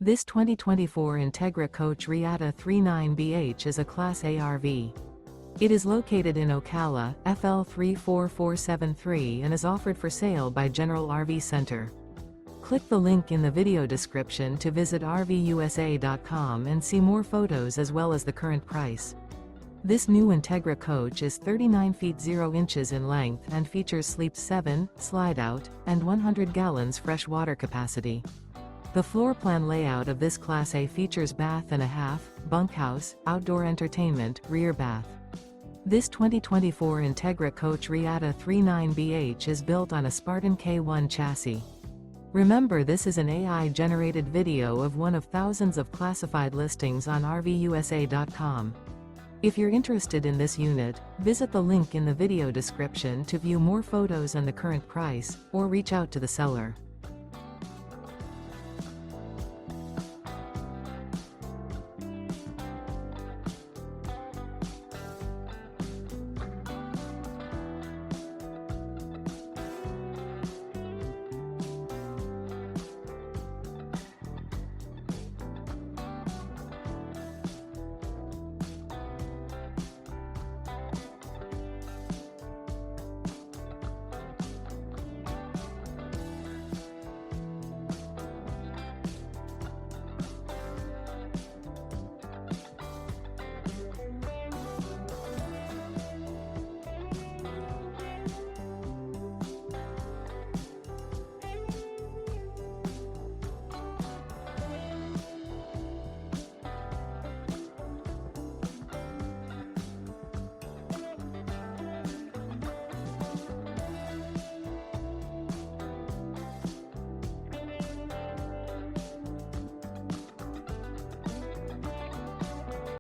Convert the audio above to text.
This 2024 Entegra Coach Reatta 39BH is a Class A RV. It is located in Ocala, FL 34473 and is offered for sale by General RV Center. Click the link in the video description to visit RVUSA.com and see more photos as well as the current price. This new Entegra Coach is 39 feet 0 inches in length and features Sleep 7, Slideout, and 100 gallons fresh water capacity. The floor plan layout of this Class A features bath and a half, bunkhouse, outdoor entertainment, rear bath. This 2024 Entegra Coach Reatta 39BH is built on a Spartan K1 chassis. Remember, this is an AI-generated video of one of thousands of classified listings on RVUSA.com. If you're interested in this unit, visit the link in the video description to view more photos and the current price, or reach out to the seller.